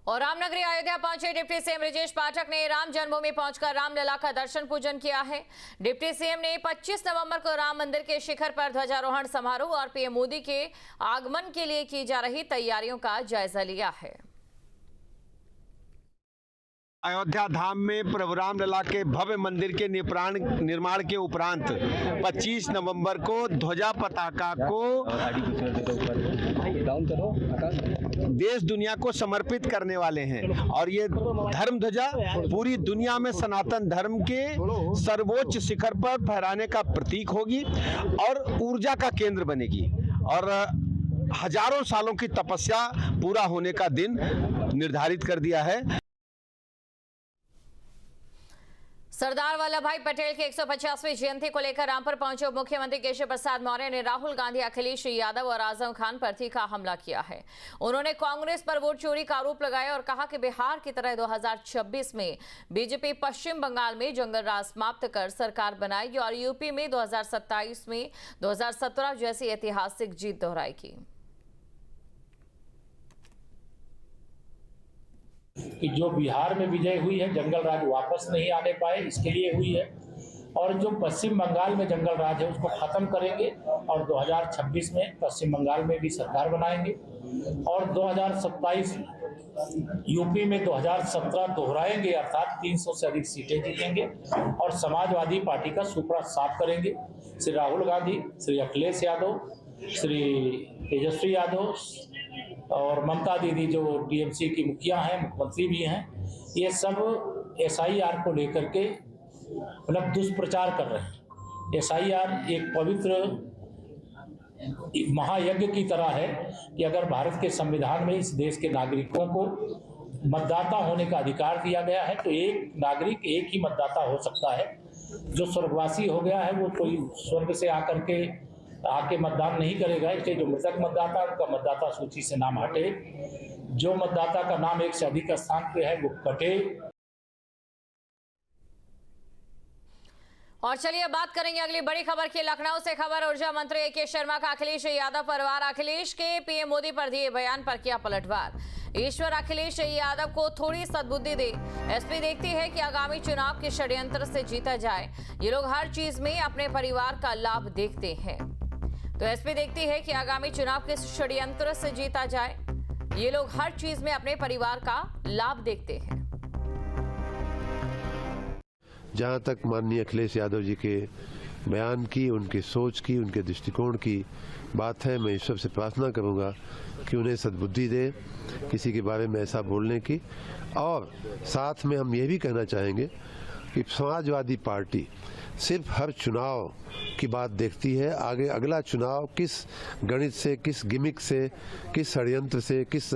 और रामनगरी अयोध्या पहुंचे deputy CM Brajesh Pathak ने राम जन्मभूमि पहुंचकर रामलला का दर्शन पूजन किया है। डिप्टी सीएम ने 25 नवंबर को राम मंदिर के शिखर पर ध्वजारोहण समारोह और पीएम मोदी के आगमन के लिए की जा रही तैयारियों का जायजा लिया है। अयोध्या धाम में प्रभु रामलला के भव्य मंदिर के निर्माण के उपरांत 25 नवंबर को ध्वजा पताका को देश दुनिया को समर्पित करने वाले हैं और ये धर्म ध्वजा पूरी दुनिया में सनातन धर्म के सर्वोच्च शिखर पर फहराने का प्रतीक होगी और ऊर्जा का केंद्र बनेगी और हजारों सालों की तपस्या पूरा होने का दिन निर्धारित कर दिया है। सरदार वल्लभ भाई पटेल की 150वीं जयंती को लेकर रामपुर पहुंचे उप मुख्यमंत्री केशव प्रसाद मौर्य ने राहुल गांधी, अखिलेश यादव और आजम खान पर तीखा हमला किया है। उन्होंने कांग्रेस पर वोट चोरी का आरोप लगाया और कहा कि बिहार की तरह 2026 में बीजेपी पश्चिम बंगाल में जंगल राज समाप्त कर सरकार बनाएगी और यूपी में 2027 में 2017 जैसी ऐतिहासिक जीत दोहराएगी। कि जो बिहार में विजय हुई है जंगल राज वापस नहीं आने पाए, इसके लिए हुई है और जो पश्चिम बंगाल में जंगल राज है उसको खत्म करेंगे और 2026 में पश्चिम बंगाल में भी सरकार बनाएंगे और 2027 यूपी में 2017 दोहराएंगे, अर्थात 300 से अधिक सीटें जीतेंगे और समाजवादी पार्टी का सुपड़ा साफ करेंगे। श्री राहुल गांधी, श्री अखिलेश यादव, श्री तेजस्वी यादव और ममता दीदी जो टीएमसी की मुखिया हैं, मुख्यमंत्री भी हैं, ये सब एसआईआर को लेकर के मतलब दुष्प्रचार कर रहे हैं। एसआईआर एक पवित्र महायज्ञ की तरह है कि अगर भारत के संविधान में इस देश के नागरिकों को मतदाता होने का अधिकार दिया गया है तो एक नागरिक एक ही मतदाता हो सकता है। जो स्वर्गवासी हो गया है वो कोई स्वर्ग से आके मतदान नहीं करेगा, इसलिए जो मृतक मतदाता उनका मतदाता सूची से नाम हटे, जो मतदाता का नाम एक से अधिक स्थान पे है वो कटे। और चलिए अब बात करेंगे अगली बड़ी खबर की। लखनऊ से खबर, ऊर्जा मंत्री ए.के. शर्मा का अखिलेश यादव परिवार अखिलेश के पीएम मोदी पर दिए बयान पर किया पलटवार। ईश्वर अखिलेश यादव को थोड़ी सद्बुद्धि दे, एसपी देखती है कि आगामी चुनाव के षड्यंत्र से जीता जाए। ये लोग हर चीज में अपने परिवार का लाभ देखते हैं। तो एसपी देखती है कि आगामी चुनाव के षड्यंत्र से जीता जाए। ये लोग हर चीज में अपने परिवार का लाभ देखते हैं। जहां तक माननीय अखिलेश यादव जी के बयान की, उनकी सोच की, उनके दृष्टिकोण की बात है, मैं ईश्वर से प्रार्थना करूंगा कि उन्हें सद्बुद्धि दे किसी के बारे में ऐसा बोलने की। और साथ में हम ये भी कहना चाहेंगे कि समाजवादी पार्टी सिर्फ हर चुनाव की बात देखती है, आगे अगला चुनाव किस गणित से, किस गिमिक से, किस षड्यंत्र से, किस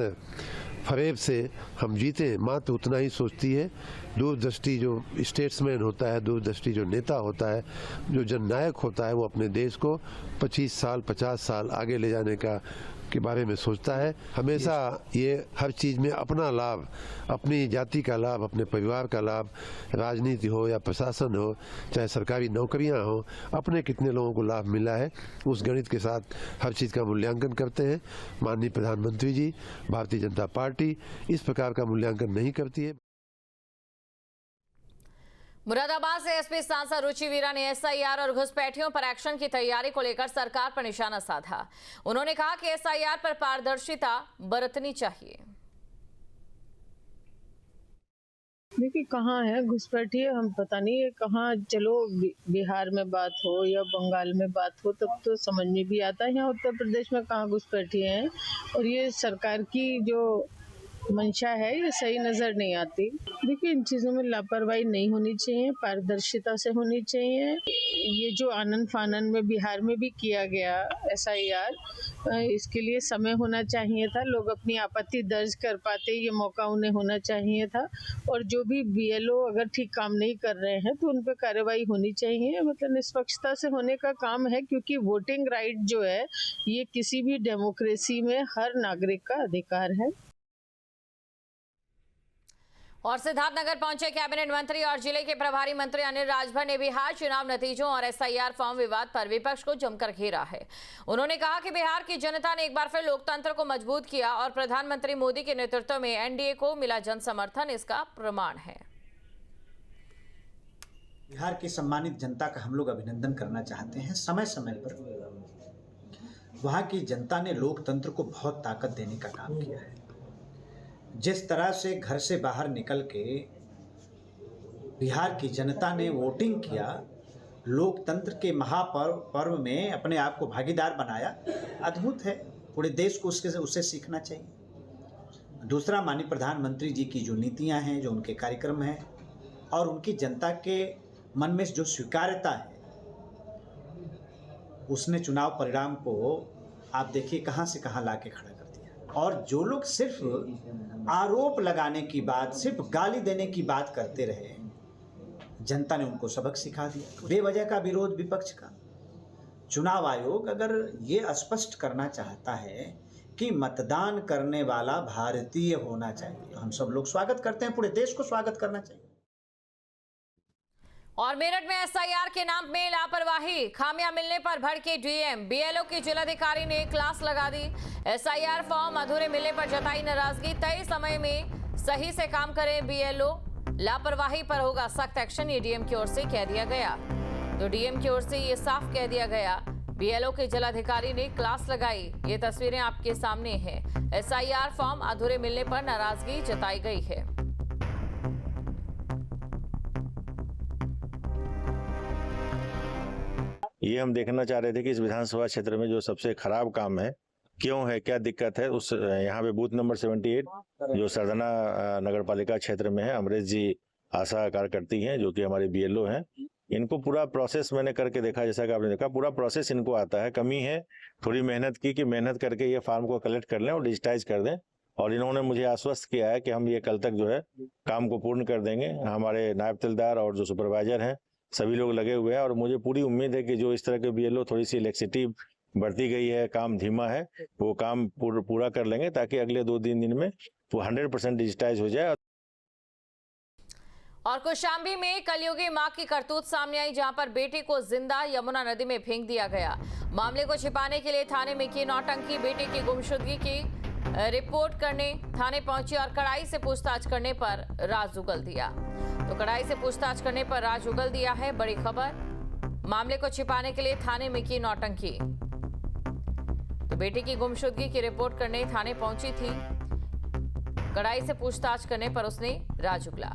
फरेब से हम जीते, मात्र उतना ही सोचती है। दूरदृष्टि जो स्टेट्समैन होता है, दूरदृष्टि जो नेता होता है, जो जननायक होता है, वो अपने देश को 25 साल 50 साल आगे ले जाने के बारे में सोचता है। हमेशा ये हर चीज़ में अपना लाभ, अपनी जाति का लाभ, अपने परिवार का लाभ, राजनीति हो या प्रशासन हो, चाहे सरकारी नौकरियां हो, अपने कितने लोगों को लाभ मिला है उस गणित के साथ हर चीज़ का मूल्यांकन करते हैं। माननीय प्रधानमंत्री जी, भारतीय जनता पार्टी इस प्रकार का मूल्यांकन नहीं करती है। मुरादाबाद से एसपी सांसद रुचि वीरा ने एसआईआर और घुसपैठियों पर एक्शन की तैयारी को लेकर सरकार पर निशाना साधा। उन्होंने कहा कि एसआईआर पर पारदर्शिता बरतनी चाहिए। देखिए कहाँ है घुसपैठी, हम पता नहीं है कहाँ। चलो बिहार में बात हो या बंगाल में बात हो तब तो समझ में भी आता है, यहाँ उत्तर प्रदेश में कहाँ घुसपैठी हैं। और ये सरकार की जो मंशा है ये सही नज़र नहीं आती। देखिए इन चीज़ों में लापरवाही नहीं होनी चाहिए, पारदर्शिता से होनी चाहिए। ये जो आनन फानन में बिहार में भी किया गया एसआईआर, इसके लिए समय होना चाहिए था, लोग अपनी आपत्ति दर्ज कर पाते, ये मौका उन्हें होना चाहिए था। और जो भी बीएलओ अगर ठीक काम नहीं कर रहे हैं तो उन पर कार्रवाई होनी चाहिए। मतलब निष्पक्षता से होने का काम है, क्योंकि वोटिंग राइट जो है ये किसी भी डेमोक्रेसी में हर नागरिक का अधिकार है। और सिद्धार्थनगर पहुंचे कैबिनेट मंत्री और जिले के प्रभारी मंत्री अनिल राजभर ने बिहार चुनाव नतीजों और एसआईआर फॉर्म विवाद पर विपक्ष को जमकर घेरा है। उन्होंने कहा कि बिहार की जनता ने एक बार फिर लोकतंत्र को मजबूत किया और प्रधानमंत्री मोदी के नेतृत्व में एनडीए को मिला जन समर्थन इसका प्रमाण है। बिहार की सम्मानित जनता का हम लोग अभिनंदन करना चाहते हैं। समय समय पर वहाँ की जनता ने लोकतंत्र को बहुत ताकत देने का काम किया है। जिस तरह से घर से बाहर निकल के बिहार की जनता ने वोटिंग किया, लोकतंत्र के महापर्व में अपने आप को भागीदार बनाया, अद्भुत है। पूरे देश को उससे सीखना चाहिए। दूसरा, माननीय प्रधानमंत्री जी की जो नीतियां हैं, जो उनके कार्यक्रम हैं और उनकी जनता के मन में जो स्वीकार्यता है, उसने चुनाव परिणाम को आप देखिए कहां से कहां ला के खड़ा कर दिया। और जो लोग सिर्फ आरोप लगाने की बात, सिर्फ गाली देने की बात करते रहे, जनता ने उनको सबक सिखा दिया। बेवजह का विरोध विपक्ष का। चुनाव आयोग अगर ये स्पष्ट करना चाहता है कि मतदान करने वाला भारतीय होना चाहिए, हम सब लोग स्वागत करते हैं, पूरे देश को स्वागत करना चाहिए। और मेरठ में एसआईआर के नाम में लापरवाही, खामियां मिलने पर भड़के डीएम, बीएलओ की जिलाधिकारी ने क्लास लगा दी। एसआईआर फॉर्म अधूरे मिलने पर जताई नाराजगी, तय समय में सही से काम करें बीएलओ, लापरवाही पर होगा सख्त एक्शन, ये डीएम की ओर से कह दिया गया। तो डीएम की ओर से ये साफ कह दिया गया। बीएलओ के जिलाधिकारी ने क्लास लगाई। ये तस्वीरें आपके सामने हैं। एसआईआर फॉर्म अधूरे मिलने पर नाराजगी जताई गई है। ये हम देखना चाह रहे थे कि इस विधानसभा क्षेत्र में जो सबसे खराब काम है, क्यों है, क्या दिक्कत है। उस यहाँ पे बूथ नंबर 78 जो सरदना नगर पालिका क्षेत्र में है, अमरेश जी आशा कार्यकर्ती हैं जो कि हमारे बीएलओ हैं। इनको पूरा प्रोसेस मैंने करके देखा, जैसा कि आपने देखा पूरा प्रोसेस इनको आता है। कमी है थोड़ी मेहनत की कि मेहनत करके ये फार्म को कलेक्ट कर लें और डिजिटाइज कर दें। और इन्होंने मुझे आश्वस्त किया है कि हम ये कल तक जो है काम को पूर्ण कर देंगे। हमारे नायब तहसीलदार और जो सुपरवाइजर हैं सभी लोग लगे हुए हैं और मुझे पूरी उम्मीद है कि जो इस तरह के बीएलओ थोड़ी सी लेक्सिटी बढ़ती गई है, काम धीमा है, वो काम पूरा कर लेंगे ताकि अगले 2-3 दिन में वो 100% डिजिटाइज हो जाए। और कौशाम्बी में कलयुगी मां की करतूत सामने आई, जहां पर बेटे को जिंदा यमुना नदी में फेंक दिया गया। मामले को छिपाने के लिए थाने में की नौटंकी, बेटे की गुमशुदगी की रिपोर्ट करने थाने पहुंची और कड़ाई से पूछताछ करने पर राज उगल दिया। तो कड़ाई से पूछताछ करने पर राज उगल दिया है, बड़ी खबर। मामले को छिपाने के लिए थाने में की नौटंकी। तो बेटे की गुमशुदगी की रिपोर्ट करने थाने पहुंची थी, कड़ाई से पूछताछ करने पर उसने राज उगला।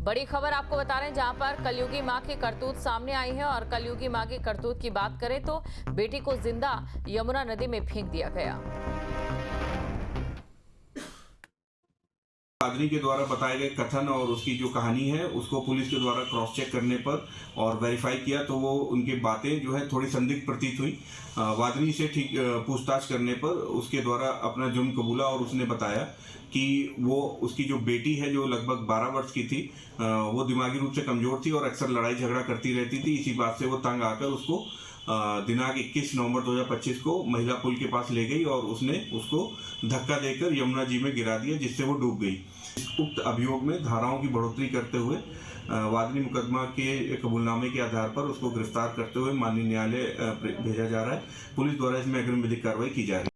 बड़ी खबर आपको बता रहे हैं, जहां पर कलयुगी मां की करतूत सामने आई है। और कलयुगी मां की करतूत की बात करें तो बेटी को जिंदा यमुना नदी में फेंक दिया गया। वादनी के द्वारा बताए गए कथन और उसकी जो कहानी है उसको पुलिस के द्वारा क्रॉस चेक करने पर और वेरीफाई किया तो वो उनकी बातें जो है थोड़ी संदिग्ध प्रतीत हुई। वादनी से ठीक पूछताछ करने पर उसके द्वारा अपना जुर्म कबूला और उसने बताया कि वो उसकी जो बेटी है जो लगभग 12 वर्ष की थी, वो दिमागी रूप से कमज़ोर थी और अक्सर लड़ाई झगड़ा करती रहती थी। इसी बात से वो तंग आकर उसको दिनांक 21 नवंबर 2025 को महिला पुल के पास ले गई और उसने उसको धक्का देकर यमुना जी में गिरा दिया, जिससे वो डूब गई। उक्त अभियोग में धाराओं की बढ़ोतरी करते हुए वादनी मुकदमा के कबूलनामे के आधार पर उसको गिरफ्तार करते हुए माननीय न्यायालय भेजा जा रहा है। पुलिस द्वारा इसमें अग्रिम विधिक कार्रवाई की जा रही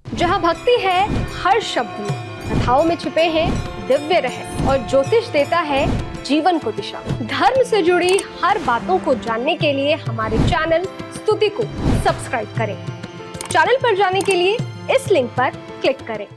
है। जहाँ भक्ति है हर शब्द में, कथाओं में छुपे हैं दिव्य रहस्य और ज्योतिष देता है जीवन को दिशा। धर्म से जुड़ी हर बातों को जानने के लिए हमारे चैनल स्तुति को सब्सक्राइब करें। चैनल पर जाने के लिए इस लिंक पर क्लिक करें।